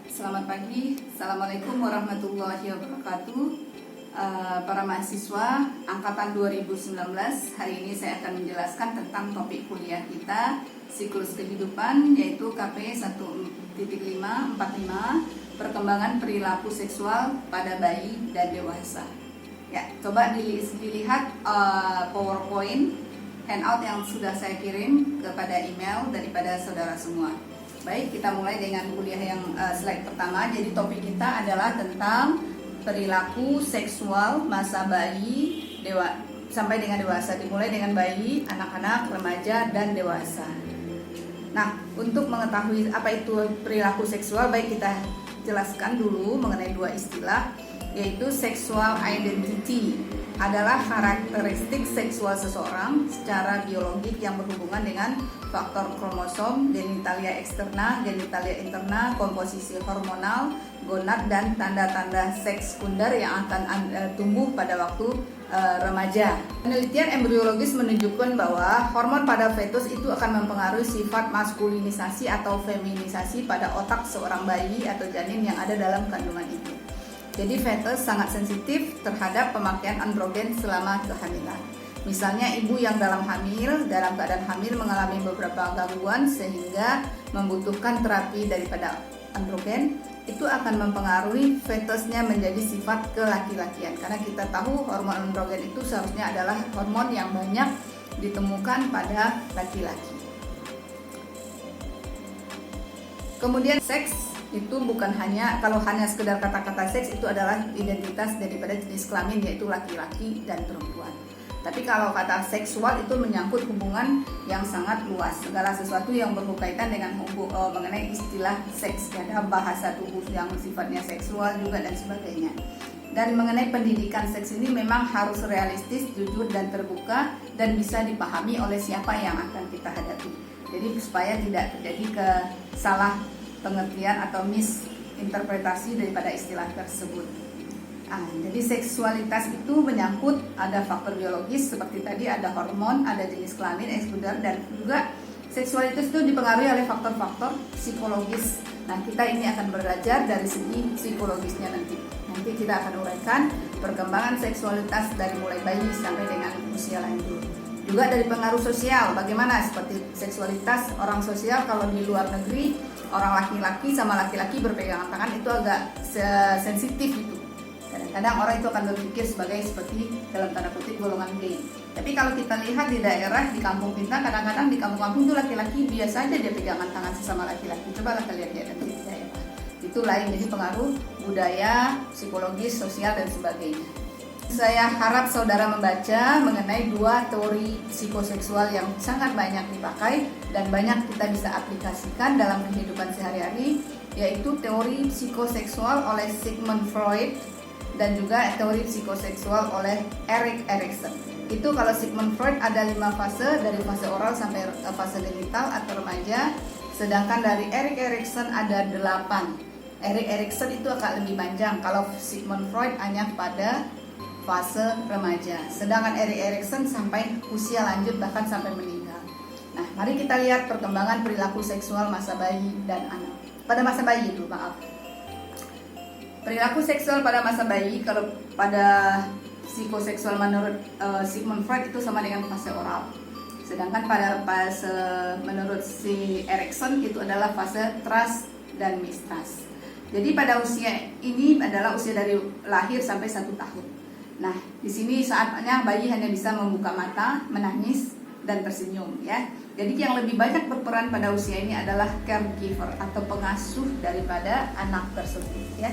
Selamat pagi, Assalamualaikum warahmatullahi wabarakatuh. Para mahasiswa Angkatan 2019, hari ini saya akan menjelaskan tentang topik kuliah kita, siklus kehidupan, yaitu KP 1.545, perkembangan perilaku seksual pada bayi dan dewasa. Ya, coba dilihat PowerPoint handout yang sudah saya kirim kepada email daripada saudara semua. Baik, kita mulai dengan kuliah yang slide pertama. Jadi topik kita adalah tentang perilaku seksual masa bayi sampai dengan dewasa. Dimulai dengan bayi, anak-anak, remaja, dan dewasa. Nah, untuk mengetahui apa itu perilaku seksual, baik kita jelaskan dulu mengenai dua istilah, yaitu sexual identity adalah karakteristik seksual seseorang secara biologik yang berhubungan dengan faktor kromosom, genitalia eksterna, genitalia interna, komposisi hormonal, gonad, dan tanda-tanda seks sekunder yang akan tumbuh pada waktu remaja. Penelitian embriologis menunjukkan bahwa hormon pada fetus itu akan mempengaruhi sifat maskulinisasi atau feminisasi pada otak seorang bayi atau janin yang ada dalam kandungan itu. Jadi fetus sangat sensitif terhadap pemakaian androgen selama kehamilan. Misalnya ibu yang dalam keadaan hamil mengalami beberapa gangguan sehingga membutuhkan terapi daripada androgen, itu akan mempengaruhi fetusnya menjadi sifat kelaki-lakian. Karena kita tahu hormon androgen itu seharusnya adalah hormon yang banyak ditemukan pada laki-laki. Kemudian seks itu bukan hanya, kalau hanya sekedar kata-kata seks itu adalah identitas daripada jenis kelamin, yaitu laki-laki dan perempuan. Tapi kalau kata seksual itu menyangkut hubungan yang sangat luas, segala sesuatu yang berkaitan dengan mengenai istilah seks, ada bahasa tubuh yang sifatnya seksual juga dan sebagainya. Dan mengenai pendidikan seks ini memang harus realistis, jujur dan terbuka, dan bisa dipahami oleh siapa yang akan kita hadapi. Jadi supaya tidak terjadi salah pengertian atau misinterpretasi daripada istilah tersebut. Jadi seksualitas itu menyangkut ada faktor biologis seperti tadi, ada hormon, ada jenis kelamin, ekskunder, dan juga seksualitas itu dipengaruhi oleh faktor-faktor psikologis. Nah, kita ini akan belajar dari segi psikologisnya nanti. Nanti kita akan uraikan perkembangan seksualitas dari mulai bayi sampai dengan usia lanjut. Juga dari pengaruh sosial, bagaimana seperti seksualitas orang sosial kalau di luar negeri, orang laki-laki sama laki-laki berpegangan tangan itu agak sensitif gitu. Kadang-kadang orang itu akan berpikir seperti dalam tanda kutip golongan gay. Tapi kalau kita lihat di daerah, di kampung kita, kadang-kadang di kampung-kampung itu laki-laki biasa aja dia pegangan tangan sesama laki-laki. Coba kita lihat nanti di daerah. Itu lain, jadi pengaruh budaya, psikologis, sosial dan sebagainya. Saya harap saudara membaca mengenai dua teori psikoseksual yang sangat banyak dipakai dan banyak kita bisa aplikasikan dalam kehidupan sehari-hari, yaitu teori psikoseksual oleh Sigmund Freud dan juga teori psikoseksual oleh Erik Erikson. Itu kalau Sigmund Freud ada 5 fase, dari fase oral sampai fase genital atau remaja, sedangkan dari Erik Erikson ada 8. Erik Erikson itu akan lebih panjang, kalau Sigmund Freud hanya pada fase remaja, sedangkan Erik Erikson sampai usia lanjut bahkan sampai meninggal. Nah, mari kita lihat perkembangan perilaku seksual masa bayi dan anak. Pada masa bayi itu, perilaku seksual pada masa bayi, kalau pada psikoseksual menurut Sigmund Freud itu sama dengan fase oral. Sedangkan pada fase menurut si Erikson itu adalah fase trust dan mistrust. Jadi pada usia ini adalah usia dari lahir sampai 1 tahun. Nah, di sini saatnya bayi hanya bisa membuka mata, menangis, dan tersenyum, ya. Jadi yang lebih banyak berperan pada usia ini adalah caregiver atau pengasuh daripada anak tersebut, ya.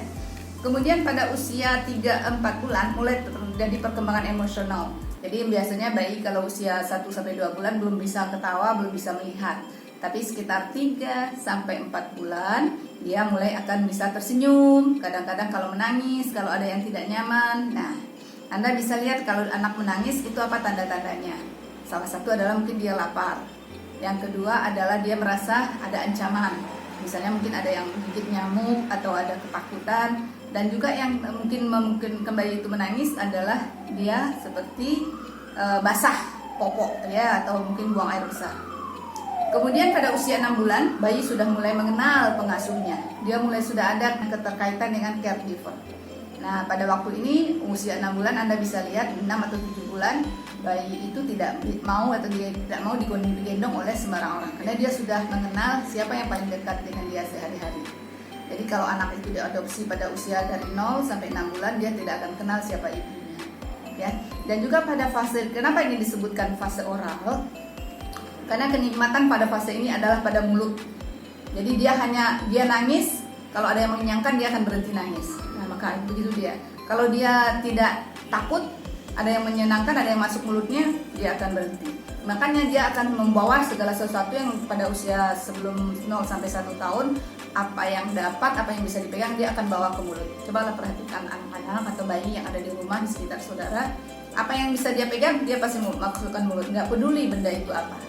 Kemudian pada usia 3-4 bulan mulai terjadi perkembangan emosional. Jadi biasanya bayi kalau usia 1-2 bulan belum bisa ketawa, belum bisa melihat. Tapi sekitar 3-4 bulan dia mulai akan bisa tersenyum. Kadang-kadang kalau menangis, kalau ada yang tidak nyaman. Nah, Anda bisa lihat kalau anak menangis itu apa tanda-tandanya. Salah satu adalah mungkin dia lapar. Yang kedua adalah dia merasa ada ancaman. Misalnya mungkin ada yang gigit nyamuk atau ada ketakutan. Dan juga yang mungkin memungkinkan bayi itu menangis adalah dia seperti basah popok ya, atau mungkin buang air besar. Kemudian pada usia 6 bulan, bayi sudah mulai mengenal pengasuhnya. dia mulai sudah ada keterkaitan dengan caregiver. Nah, pada waktu ini usia 6 bulan Anda bisa lihat 6 atau 7 bulan bayi itu tidak mau atau dia tidak mau digendong oleh sembarang orang karena dia sudah mengenal siapa yang paling dekat dengan dia sehari-hari. Jadi kalau anak itu diadopsi pada usia dari 0 sampai 6 bulan dia tidak akan kenal siapa ibunya. Ya. Dan juga pada fase, kenapa ini disebutkan fase oral? Karena kenikmatan pada fase ini adalah pada mulut. Jadi dia nangis, kalau ada yang mengenyangkan dia akan berhenti nangis. Nah, maka begitu dia. Kalau dia tidak takut, ada yang menyenangkan, ada yang masuk mulutnya, dia akan berhenti. Makanya dia akan membawa segala sesuatu yang pada usia sebelum 0 sampai 1 tahun, apa yang dapat, apa yang bisa dipegang, dia akan bawa ke mulut. Cobalah perhatikan anak-anak atau bayi yang ada di rumah, di sekitar saudara. Apa yang bisa dia pegang, dia pasti masukkan mulut. Nggak peduli benda itu apa.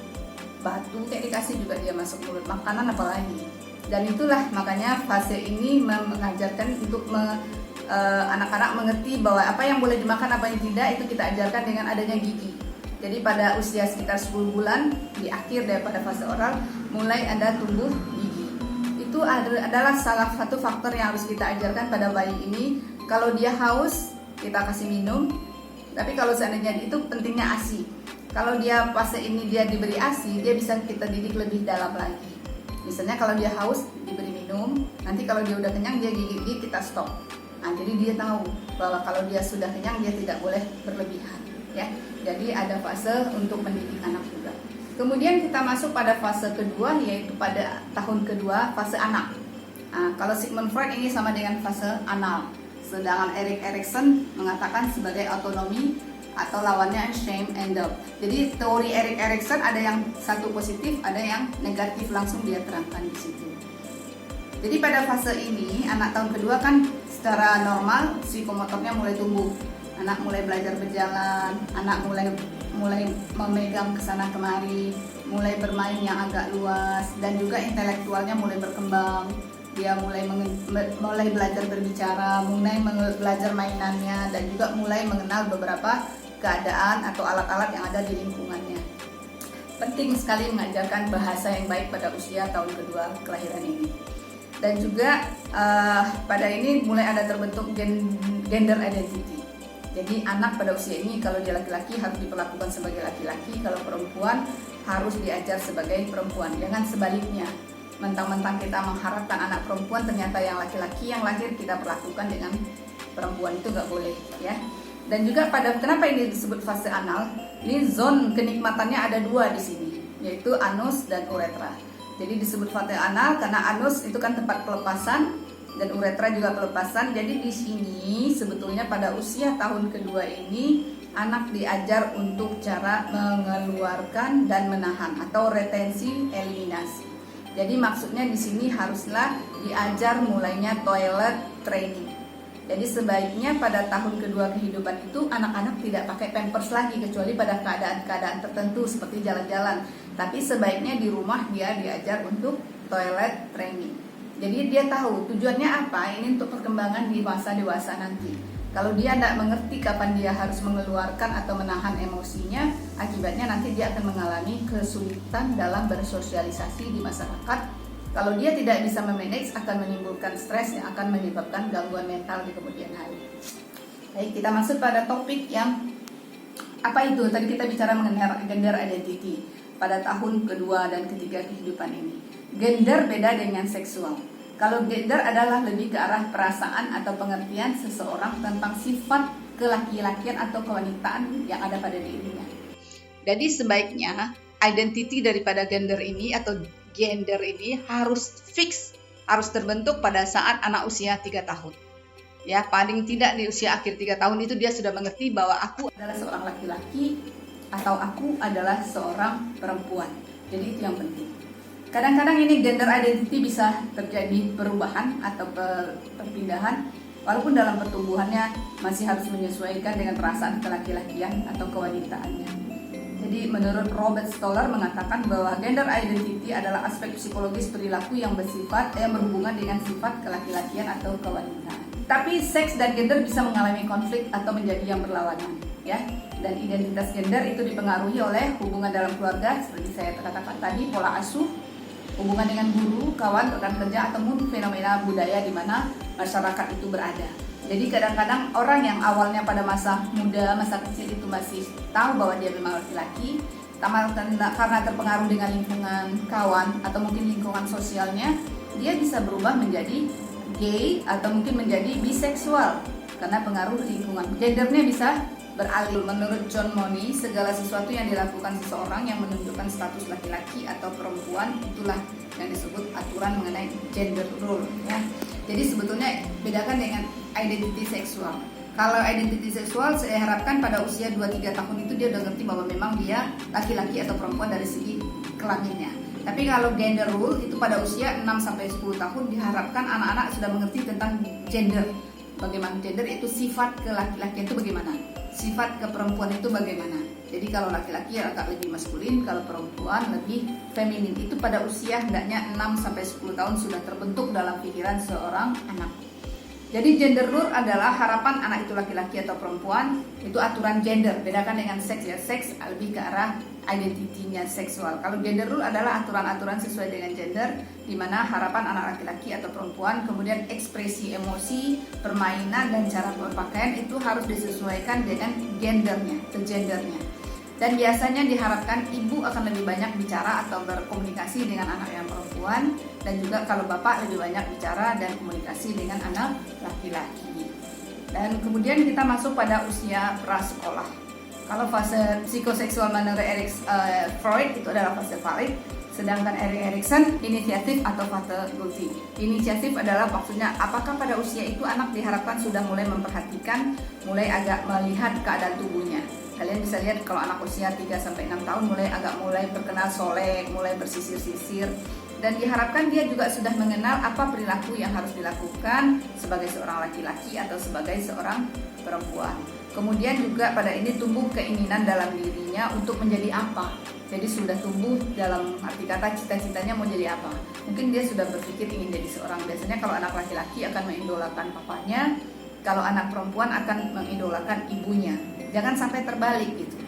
Batu kayak dikasih juga dia masuk mulut, makanan apalagi. Dan itulah makanya fase ini mengajarkan untuk anak-anak mengerti bahwa apa yang boleh dimakan, apa yang tidak, itu kita ajarkan dengan adanya gigi. Jadi pada usia sekitar 10 bulan, di akhir daripada fase oral, mulai ada tumbuh gigi. Itu adalah salah satu faktor yang harus kita ajarkan pada bayi ini. Kalau dia haus, kita kasih minum. Tapi kalau seandainya itu pentingnya ASI. Kalau dia fase ini dia diberi ASI, dia bisa kita didik lebih dalam lagi. Misalnya kalau dia haus, diberi minum. Nanti kalau dia udah kenyang, dia gigit, kita stop. Nah, jadi dia tahu bahwa kalau dia sudah kenyang, dia tidak boleh berlebihan. Ya, jadi ada fase untuk mendidik anak juga. Kemudian kita masuk pada fase kedua, yaitu pada tahun kedua, fase anak. Nah, kalau Sigmund Freud ini sama dengan fase anal. Sedangkan Erik Erikson mengatakan sebagai autonomi atau lawannya shame and doubt. Jadi teori Erik Erikson ada yang satu positif, ada yang negatif, langsung dia terangkan di situ. Jadi pada fase ini anak tahun kedua kan secara normal psikomotornya mulai tumbuh. Anak mulai belajar berjalan, anak mulai memegang kesana kemari, mulai bermain yang agak luas, dan juga intelektualnya mulai berkembang. Dia mulai belajar berbicara, mulai belajar mainannya, dan juga mulai mengenal beberapa keadaan atau alat-alat yang ada di lingkungannya. Penting sekali mengajarkan bahasa yang baik pada usia tahun kedua kelahiran ini. Dan juga pada ini mulai ada terbentuk gender identity. Jadi anak pada usia ini kalau dia laki-laki harus diperlakukan sebagai laki-laki, kalau perempuan harus diajar sebagai perempuan. Jangan sebaliknya. Mentang-mentang kita mengharapkan anak perempuan, ternyata yang laki-laki yang lahir kita perlakukan dengan perempuan, itu nggak boleh ya. Dan juga kenapa ini disebut fase anal? Ini zone kenikmatannya ada 2 di sini, yaitu anus dan uretra. Jadi disebut fase anal karena anus itu kan tempat pelepasan dan uretra juga pelepasan. Jadi di sini sebetulnya pada usia tahun kedua ini anak diajar untuk cara mengeluarkan dan menahan atau retensi eliminasi. Jadi maksudnya di sini haruslah diajar mulainya toilet training. Jadi sebaiknya pada tahun kedua kehidupan itu anak-anak tidak pakai pampers lagi kecuali pada keadaan-keadaan tertentu seperti jalan-jalan. Tapi sebaiknya di rumah dia diajar untuk toilet training. Jadi dia tahu tujuannya apa, ini untuk perkembangan di masa dewasa nanti. Kalau dia tidak mengerti kapan dia harus mengeluarkan atau menahan emosinya, akibatnya nanti dia akan mengalami kesulitan dalam bersosialisasi di masyarakat. Kalau dia tidak bisa memanage, akan menimbulkan stres yang akan menyebabkan gangguan mental di kemudian hari. Baik, kita masuk pada topik yang apa itu? Tadi kita bicara mengenai gender identity pada tahun kedua dan ketiga kehidupan ini. Gender beda dengan seksual. Kalau gender adalah lebih ke arah perasaan atau pengertian seseorang tentang sifat kelaki-lakian atau kewanitaan yang ada pada dirinya. Jadi sebaiknya identity daripada gender ini atau gender ini harus fix, harus terbentuk pada saat anak usia 3 tahun. Ya, paling tidak di usia akhir 3 tahun itu dia sudah mengerti bahwa aku adalah seorang laki-laki atau aku adalah seorang perempuan. Jadi itu yang penting. Kadang-kadang ini gender identity bisa terjadi perubahan atau perpindahan, walaupun dalam pertumbuhannya masih harus menyesuaikan dengan perasaan kelaki-lakian atau kewanitaannya. Jadi menurut Robert Stoller mengatakan bahwa gender identity adalah aspek psikologis perilaku yang berhubungan dengan sifat kelaki-lakian atau kewanitaan. Tapi seks dan gender bisa mengalami konflik atau menjadi yang berlawanan, ya. Dan identitas gender itu dipengaruhi oleh hubungan dalam keluarga, seperti saya katakan tadi, pola asuh, hubungan dengan guru, kawan, rekan kerja, ataupun fenomena budaya di mana masyarakat itu berada. Jadi kadang-kadang orang yang awalnya pada masa muda, masa kecil itu masih tahu bahwa dia memang laki-laki, karena terpengaruh dengan lingkungan kawan atau mungkin lingkungan sosialnya, dia bisa berubah menjadi gay atau mungkin menjadi biseksual karena pengaruh lingkungan. Gendernya bisa beralih. Menurut John Money, segala sesuatu yang dilakukan seseorang yang menunjukkan status laki-laki atau perempuan itulah yang disebut aturan mengenai gender role ya. Jadi sebetulnya bedakan dengan identity seksual. Kalau identity seksual saya harapkan pada usia 2-3 tahun itu dia udah ngerti bahwa memang dia laki-laki atau perempuan dari segi kelaminnya. Tapi kalau gender role itu pada usia 6-10 tahun diharapkan anak-anak sudah mengerti tentang gender. Bagaimana gender itu sifat ke laki-laki itu bagaimana, sifat ke perempuan itu bagaimana. Jadi kalau laki-laki agak lebih maskulin, kalau perempuan lebih feminin. Itu pada usia hendaknya 6-10 tahun sudah terbentuk dalam pikiran seorang anak. Jadi gender role adalah harapan anak itu laki-laki atau perempuan, itu aturan gender. Bedakan dengan seks ya, seks lebih ke arah identitinya seksual. Kalau gender rule adalah aturan-aturan sesuai dengan gender, di mana harapan anak laki-laki atau perempuan, kemudian ekspresi emosi, permainan dan cara berpakaian itu harus disesuaikan dengan gendernya, ke gendernya. Dan biasanya diharapkan ibu akan lebih banyak bicara atau berkomunikasi dengan anak yang perempuan, dan juga kalau bapak lebih banyak bicara dan komunikasi dengan anak laki-laki. Dan kemudian kita masuk pada usia prasekolah. Kalau fase psikoseksual menurut Freud itu adalah fase valid, sedangkan Erik Erikson inisiatif atau fase guilty. Inisiatif adalah maksudnya apakah pada usia itu anak diharapkan sudah mulai memperhatikan, mulai agak melihat keadaan tubuhnya. Kalian bisa lihat kalau anak usia 3-6 tahun mulai berkenal solek, mulai bersisir-sisir, dan diharapkan dia juga sudah mengenal apa perilaku yang harus dilakukan sebagai seorang laki-laki atau sebagai seorang perempuan. Kemudian juga pada ini tumbuh keinginan dalam dirinya untuk menjadi apa. Jadi sudah tumbuh dalam arti kata cita-citanya mau jadi apa. Mungkin dia sudah berpikir ingin jadi seorang. Biasanya kalau anak laki-laki akan mengidolakan papanya, kalau anak perempuan akan mengidolakan ibunya. Jangan sampai terbalik gitu.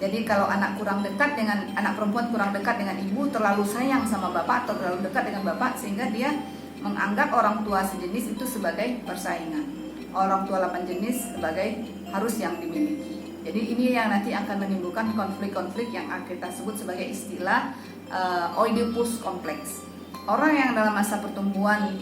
Jadi kalau anak perempuan kurang dekat dengan ibu, terlalu sayang sama bapak atau terlalu dekat dengan bapak, sehingga dia menganggap orang tua sejenis itu sebagai persaingan. Orang tua lawan jenis sebagai harus yang dimiliki. Jadi ini yang nanti akan menimbulkan konflik-konflik yang kita sebut sebagai istilah Oedipus kompleks. Orang yang dalam masa pertumbuhan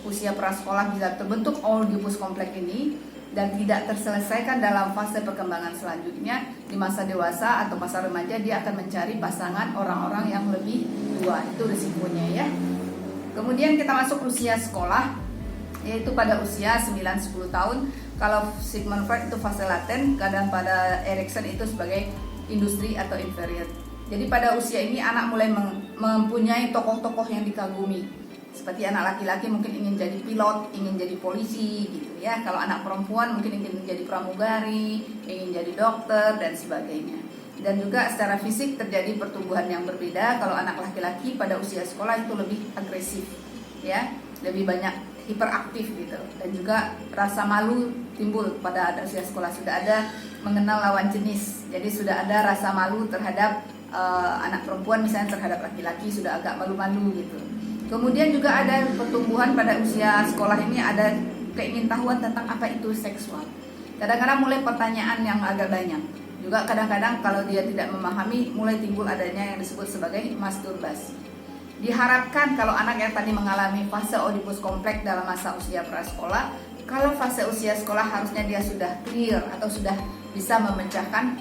usia prasekolah bisa terbentuk Oedipus kompleks ini dan tidak terselesaikan dalam fase perkembangan selanjutnya, di masa dewasa atau masa remaja dia akan mencari pasangan orang-orang yang lebih tua. Itu risikonya ya. Kemudian kita masuk usia sekolah, yaitu pada usia 9-10 tahun. Kalau Sigmund Freud itu fase laten, kadang pada Erikson itu sebagai industri atau inferior. Jadi pada usia ini anak mulai mempunyai tokoh-tokoh yang dikagumi. Seperti anak laki-laki mungkin ingin jadi pilot, ingin jadi polisi gitu ya. Kalau anak perempuan mungkin ingin menjadi pramugari, ingin jadi dokter dan sebagainya. Dan juga secara fisik terjadi pertumbuhan yang berbeda. Kalau anak laki-laki pada usia sekolah itu lebih agresif ya, lebih banyak hiperaktif gitu. Dan juga rasa malu timbul pada usia sekolah, sudah ada mengenal lawan jenis. Jadi sudah ada rasa malu terhadap anak perempuan misalnya terhadap laki-laki, sudah agak malu-malu gitu. Kemudian juga ada pertumbuhan pada usia sekolah ini, ada keingintahuan tentang apa itu seksual. Kadang-kadang mulai pertanyaan yang agak banyak. Juga kadang-kadang kalau dia tidak memahami, mulai timbul adanya yang disebut sebagai masturbasi. Diharapkan kalau anak yang tadi mengalami fase Oedipus kompleks dalam masa usia prasekolah, kalau fase usia sekolah harusnya dia sudah clear atau sudah bisa memecahkan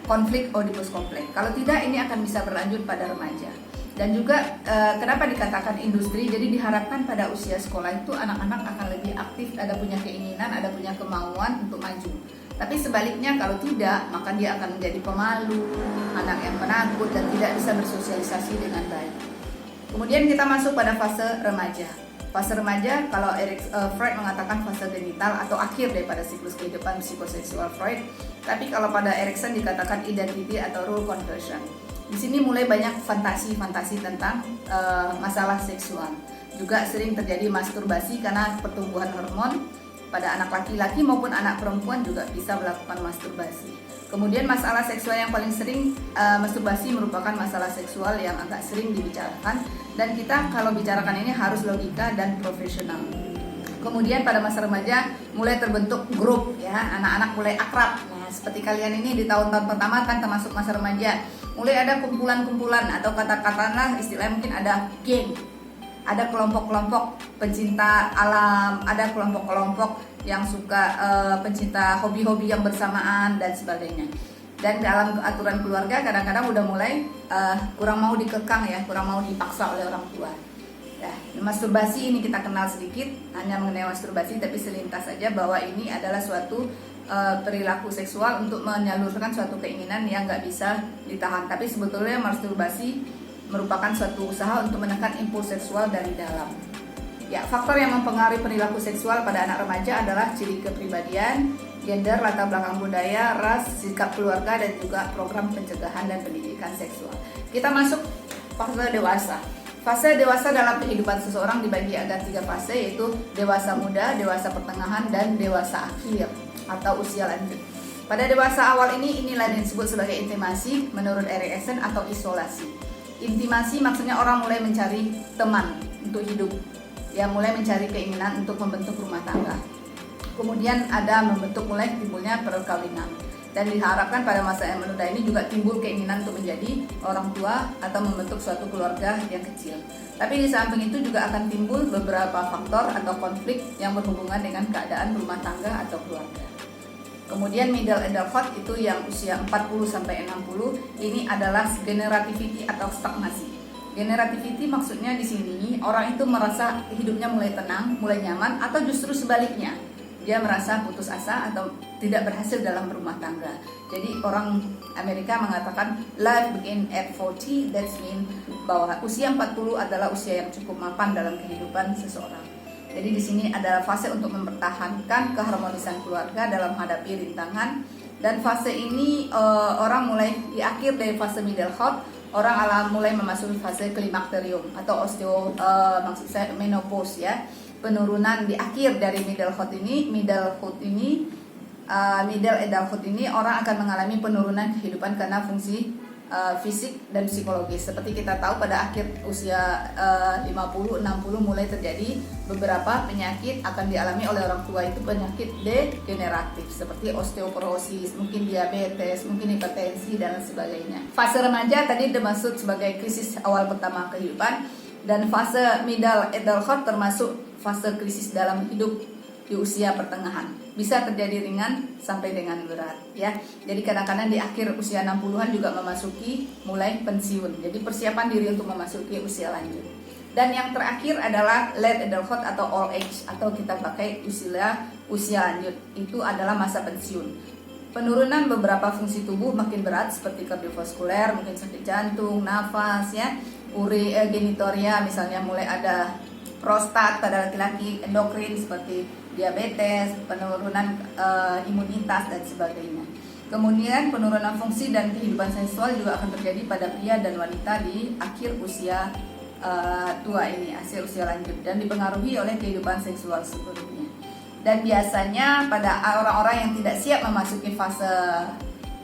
konflik Oedipus kompleks. Kalau tidak, ini akan bisa berlanjut pada remaja. Dan juga kenapa dikatakan industri, jadi diharapkan pada usia sekolah itu anak-anak akan lebih aktif, ada punya keinginan, ada punya kemauan untuk maju. Tapi sebaliknya kalau tidak, maka dia akan menjadi pemalu, anak yang penakut dan tidak bisa bersosialisasi dengan baik. Kemudian kita masuk pada fase remaja. Fase remaja, kalau Freud mengatakan fase genital atau akhir daripada siklus kehidupan psikoseksual Freud. Tapi kalau pada Erikson dikatakan identity atau role conversion. Di sini mulai banyak fantasi-fantasi tentang masalah seksual. Juga sering terjadi masturbasi karena pertumbuhan hormon. Pada anak laki-laki maupun anak perempuan juga bisa melakukan masturbasi. Kemudian masalah seksual yang paling sering, masturbasi merupakan masalah seksual yang agak sering dibicarakan Dan kita kalau bicarakan ini harus logika dan profesional. Kemudian pada masa remaja mulai terbentuk grup ya, anak-anak mulai akrab. Nah, seperti kalian ini di tahun-tahun pertama kan termasuk masa remaja. Mulai ada kumpulan-kumpulan atau katakanlah istilah mungkin ada geng. Ada kelompok-kelompok pencinta alam, ada kelompok-kelompok yang suka pencinta hobi-hobi yang bersamaan dan sebagainya. Dan dalam aturan keluarga kadang-kadang udah mulai kurang mau dikekang ya, kurang mau dipaksa oleh orang tua. Ya, masturbasi ini kita kenal sedikit, hanya mengenai masturbasi, tapi selintas saja bahwa ini adalah suatu perilaku seksual untuk menyalurkan suatu keinginan yang nggak bisa ditahan. Tapi sebetulnya masturbasi merupakan suatu usaha untuk menekan impuls seksual dari dalam. Ya, faktor yang mempengaruhi perilaku seksual pada anak remaja adalah ciri kepribadian, gender, latar belakang budaya, ras, sikap keluarga, dan juga program pencegahan dan pendidikan seksual. Kita masuk fase dewasa. Fase dewasa dalam kehidupan seseorang dibagi ada 3 fase, yaitu dewasa muda, dewasa pertengahan, dan dewasa akhir atau usia lanjut. Pada dewasa awal inilah yang disebut sebagai intimasi menurut Erikson atau isolasi. Intimasi maksudnya orang mulai mencari teman untuk hidup, ya mulai mencari keinginan untuk membentuk rumah tangga. Kemudian ada mulai timbulnya perkawinan, dan diharapkan pada masa yang muda ini juga timbul keinginan untuk menjadi orang tua atau membentuk suatu keluarga yang kecil. Tapi di samping itu juga akan timbul beberapa faktor atau konflik yang berhubungan dengan keadaan rumah tangga atau keluarga. Kemudian middle adulthood itu yang usia 40 sampai 60, ini adalah generativity atau stagnasi. Generativity maksudnya di sini orang itu merasa hidupnya mulai tenang, mulai nyaman, atau justru sebaliknya. Dia merasa putus asa atau tidak berhasil dalam rumah tangga. Jadi orang Amerika mengatakan life begin at 40, that means bahwa usia 40 adalah usia yang cukup mapan dalam kehidupan seseorang. Jadi di sini adalah fase untuk mempertahankan keharmonisan keluarga dalam menghadapi rintangan. Dan fase ini orang mulai di akhir dari fase middlehood, orang mulai memasuki fase klimakterium atau maksud saya menopause ya. Penurunan di akhir dari middle adulthood ini orang akan mengalami penurunan kehidupan karena fungsi fisik dan psikologis. Seperti kita tahu pada akhir usia 50-60 mulai terjadi beberapa penyakit akan dialami oleh orang tua, itu penyakit degeneratif seperti osteoporosis, mungkin diabetes, mungkin hipertensi dan sebagainya. Fase remaja tadi dimaksud sebagai krisis awal pertama kehidupan, dan fase middle adulthood termasuk fase krisis dalam hidup di usia pertengahan. Bisa terjadi ringan sampai dengan berat ya. Jadi kadang-kadang di akhir usia 60-an juga memasuki mulai pensiun. Jadi persiapan diri untuk memasuki usia lanjut. Dan yang terakhir adalah late adulthood atau old age, atau kita pakai usia lanjut. Itu adalah masa pensiun. Penurunan beberapa fungsi tubuh makin berat seperti kardiovaskuler, mungkin sakit jantung, nafas ya, genitoria misalnya mulai ada prostat pada laki-laki, endokrin seperti diabetes, penurunan imunitas dan sebagainya. Kemudian penurunan fungsi dan kehidupan seksual juga akan terjadi pada pria dan wanita di akhir usia tua ini, akhir usia lanjut, dan dipengaruhi oleh kehidupan seksual sebelumnya. Dan biasanya pada orang-orang yang tidak siap memasuki fase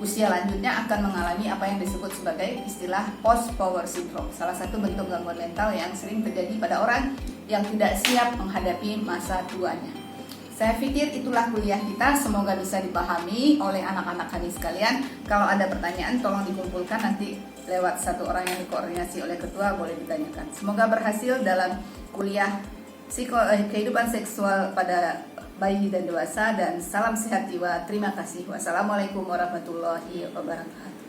usia lanjutnya akan mengalami apa yang disebut sebagai istilah post-power syndrome, salah satu bentuk gangguan mental yang sering terjadi pada orang yang tidak siap menghadapi masa tuanya. Saya pikir itulah kuliah kita, semoga bisa dipahami oleh anak-anak kami sekalian. Kalau ada pertanyaan tolong dikumpulkan, nanti lewat satu orang yang dikoordinasi oleh ketua boleh ditanyakan. Semoga berhasil dalam kuliah kehidupan seksual pada bayi dan dewasa, dan salam sehat jiwa. Terima kasih. Wassalamualaikum warahmatullahi wabarakatuh.